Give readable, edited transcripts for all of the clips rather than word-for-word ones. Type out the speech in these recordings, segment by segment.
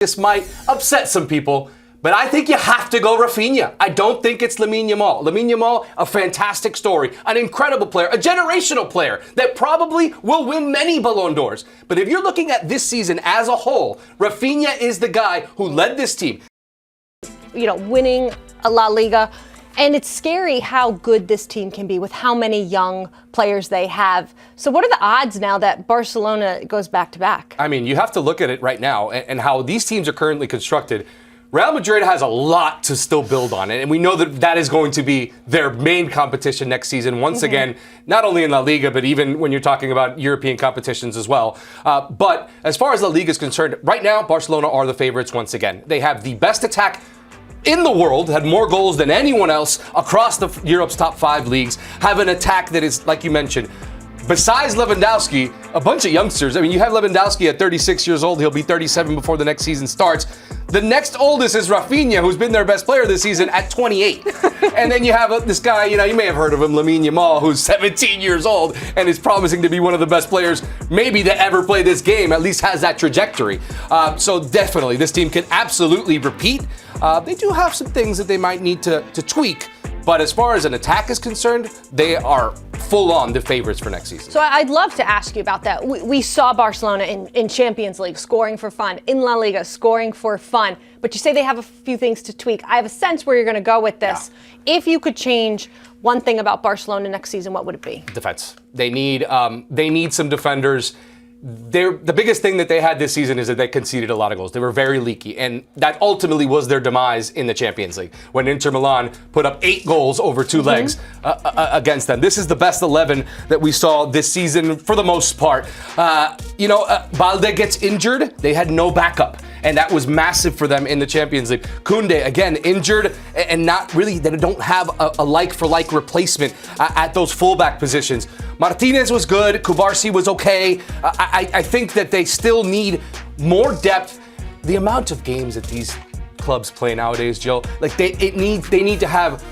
This might upset some people, but I think you have to go Rafinha. I don't think it's Lamine Yamal. Lamine Yamal, a fantastic story, an incredible player, a generational player that probably will win many Ballon d'Ors. But if you're looking at this season as a whole, Rafinha is the guy who led this team. You know, winning a LaLiga. And it's scary how good this team can be with how many young players they have. So what are the odds now that Barcelona goes back-to-back? I mean, you have to look at it right now and how these teams are currently constructed. Real Madrid has a lot to still build on it, and we know that that is going to be their main competition next season. Once again, not only in La Liga, but even when you're talking about European competitions as well. But as far as La Liga is concerned, right now, Barcelona are the favorites once again. They have the best attack in the world, had more goals than anyone else across Europe's top 5 leagues, have an attack that is, like you mentioned, besides Lewandowski, a bunch of youngsters. I mean, you have Lewandowski at 36 years old. He'll be 37 before the next season starts. The next oldest is Rafinha, who's been their best player this season at 28. And then you have this guy, you may have heard of him, Lamine Yamal, who's 17 years old and is promising to be one of the best players maybe to ever play this game, at least has that trajectory. So definitely, this team can absolutely repeat. They do have some things that they might need to tweak. But as far as an attack is concerned, they are full-on the favorites for next season. So I'd love to ask you about that. We saw Barcelona in Champions League scoring for fun, in La Liga scoring for fun, but you say they have a few things to tweak. I have a sense where you're going to go with this. Yeah. If you could change one thing about Barcelona next season, what would it be? Defense. They need some defenders. The biggest thing that they had this season is that they conceded a lot of goals. They were very leaky, and that ultimately was their demise in the Champions League when Inter Milan put up 8 goals over 2 legs against them. This is the best 11 that we saw this season for the most part. Balde gets injured. They had no backup, and that was massive for them in the Champions League. Koundé, again, injured, and not really, they don't have a like-for-like replacement at those fullback positions. Martinez was good. Cubarsí was okay. I think that they still need more depth. The amount of games that these clubs play nowadays, Jill, like they need to have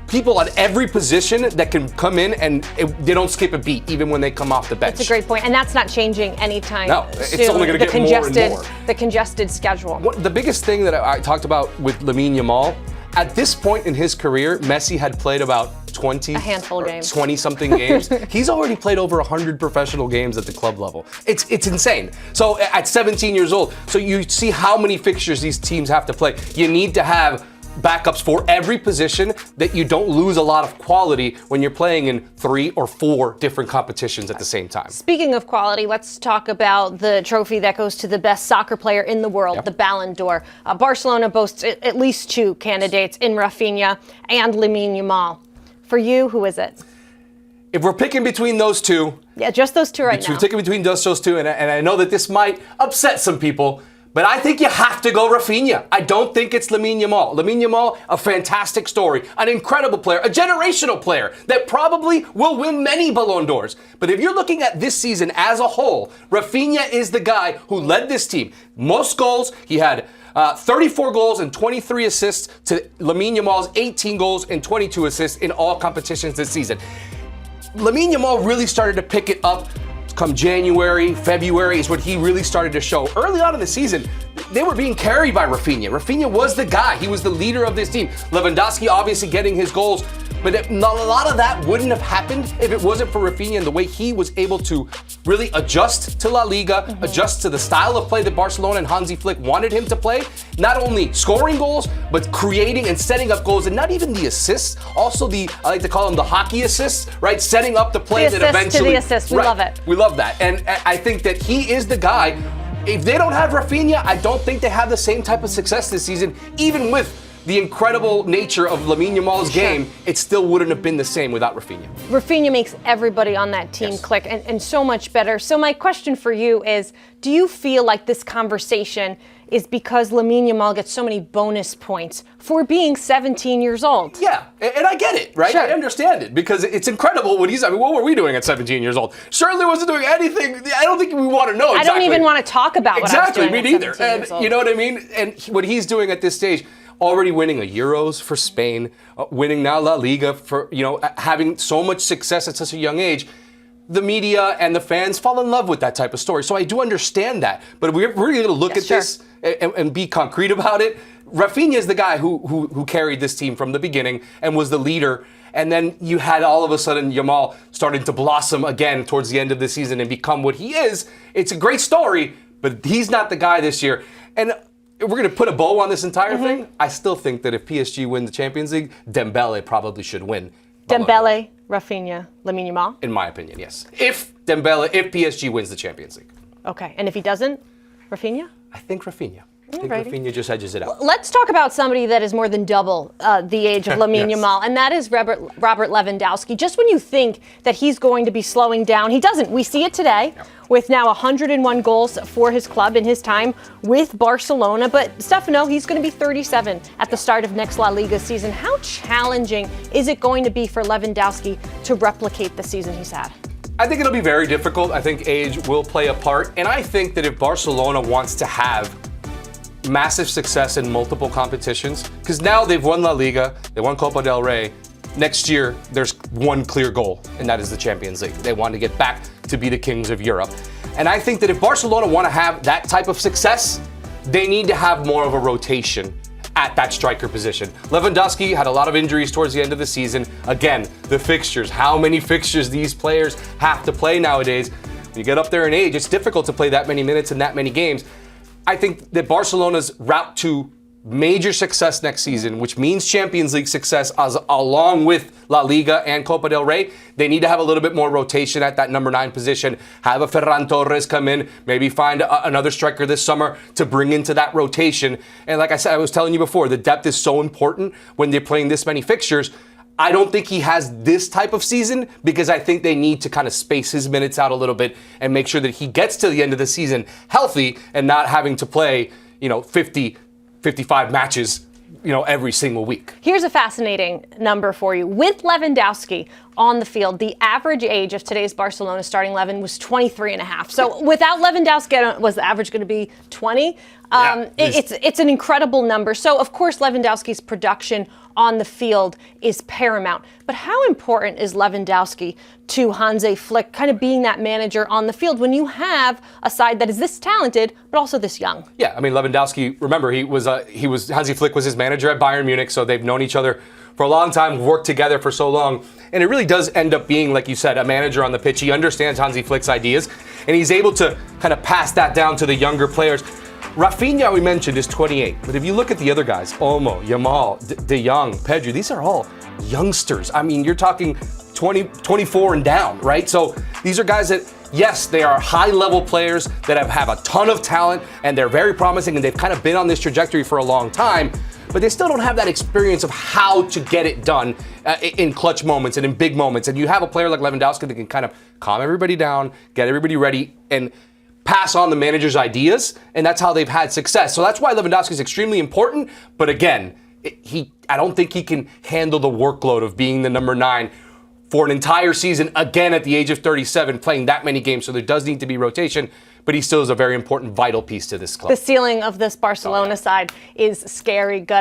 people at every position that can come in and they don't skip a beat even when they come off the bench. That's a great point, and that's not changing anytime soon. It's only going to get more and more. The congested schedule. The biggest thing that I talked about with Lamine Yamal, at this point in his career, Messi had played about 20-something games. He's already played over 100 professional games at the club level. It's insane. So at 17 years old, so you see how many fixtures these teams have to play. You need to have backups for every position that you don't lose a lot of quality when you're playing in 3 or 4 different competitions at the same time. Speaking of quality, let's talk about the trophy that goes to the best soccer player in the world, the Ballon d'Or. Barcelona boasts at least 2 candidates in Rafinha and Lamine Yamal. For you, who is it? If we're picking between those two. Yeah, just those 2 right now. We're picking between just those 2, and I know that this might upset some people, but I think you have to go Rafinha. I don't think it's Lamine Yamal. Lamine Yamal, a fantastic story, an incredible player, a generational player that probably will win many Ballon d'Ors. But if you're looking at this season as a whole, Rafinha is the guy who led this team. Most goals, he had 34 goals and 23 assists to Lamine Yamal's 18 goals and 22 assists in all competitions this season. Lamine Yamal really started to pick it up come January, February is when he really started to show. Early on in the season, they were being carried by Rafinha. Rafinha was the guy. He was the leader of this team. Lewandowski obviously getting his goals. But a lot of that wouldn't have happened if it wasn't for Rafinha and the way he was able to really adjust to La Liga, adjust to the style of play that Barcelona and Hansi Flick wanted him to play. Not only scoring goals, but creating and setting up goals, and not even the assists. Also I like to call them the hockey assists, right? Setting up the play that eventually. The assist, we love it. We love that. And I think that he is the guy. If they don't have Rafinha, I don't think they have the same type of success this season, even with the incredible nature of Lamine Yamal's game. It still wouldn't have been the same without Rafinha. Rafinha makes everybody on that team click and so much better. So my question for you is, do you feel like this conversation is because Lamine Yamal gets so many bonus points for being 17 years old? Yeah, and I get it, right? Sure. I understand it because it's incredible what what were we doing at 17 years old? Certainly wasn't doing anything. I don't think we want to know exactly. I don't even want to talk about what I was doing me at neither. 17 years old. You know what I mean? And what he's doing at this stage, already winning a Euros for Spain, winning now La Liga for, having so much success at such a young age. the media and the fans fall in love with that type of story. So I do understand that. But if we're really going to look at this and be concrete about it, Rafinha is the guy who carried this team from the beginning and was the leader. And then you had all of a sudden Yamal starting to blossom again towards the end of the season and become what he is. It's a great story, but he's not the guy this year. And if we're going to put a bow on this entire thing, I still think that if PSG win the Champions League, Dembele probably should win. Dembele, Rafinha, Lamine Yamal? In my opinion, yes. If PSG wins the Champions League. Okay, and if he doesn't, Rafinha? I think Rafinha. I think Rafinha just edges it out. Let's talk about somebody that is more than double the age of Lamine Yamal, and that is Robert Lewandowski. Just when you think that he's going to be slowing down, he doesn't. We see it today with now 101 goals for his club in his time with Barcelona. But Stefano, he's going to be 37 at the start of next La Liga season. How challenging is it going to be for Lewandowski to replicate the season he's had? I think it'll be very difficult. I think age will play a part. And I think that if Barcelona wants to have massive success in multiple competitions, because now they've won La Liga, they won Copa del Rey. Next year, there's one clear goal, and that is the Champions League. They want to get back to be the kings of Europe. And I think that if Barcelona want to have that type of success, they need to have more of a rotation at that striker position. Lewandowski had a lot of injuries towards the end of the season. Again, the fixtures, how many fixtures these players have to play nowadays. When you get up there in age, it's difficult to play that many minutes in that many games. I think that Barcelona's route to major success next season, which means Champions League success along with La Liga and Copa del Rey, they need to have a little bit more rotation at that number 9 position. Have a Ferran Torres come in, maybe find another striker this summer to bring into that rotation. And like I said, I was telling you before, the depth is so important when they're playing this many fixtures. I don't think he has this type of season because I think they need to kind of space his minutes out a little bit and make sure that he gets to the end of the season healthy and not having to play, 50, 55 matches, every single week. Here's a fascinating number for you. With Lewandowski on the field, the average age of today's Barcelona starting 11 was 23 and a half. So without Lewandowski, was the average going to be 20? It's an incredible number. So, of course, Lewandowski's production on the field is paramount. But how important is Lewandowski to Hansi Flick kind of being that manager on the field when you have a side that is this talented but also this young? Yeah, I mean, Lewandowski, remember, Hansi Flick was his manager at Bayern Munich, so they've known each other for a long time, worked together for so long. And it really does end up being, like you said, a manager on the pitch. He understands Hansi Flick's ideas, and he's able to kind of pass that down to the younger players. Rafinha, we mentioned, is 28. But if you look at the other guys, Olmo, Yamal, De Jong, Pedri, these are all youngsters. I mean, you're talking 20, 24 and down, right? So these are guys that, yes, they are high-level players that have a ton of talent, and they're very promising, and they've kind of been on this trajectory for a long time, but they still don't have that experience of how to get it done in clutch moments and in big moments. And you have a player like Lewandowski that can kind of calm everybody down, get everybody ready, and pass on the manager's ideas, and that's how they've had success. So that's why Lewandowski is extremely important. But again, I don't think he can handle the workload of being the number 9 for an entire season, again at the age of 37, playing that many games. So there does need to be rotation, but he still is a very important, vital piece to this club. The ceiling of this Barcelona side is scary, gut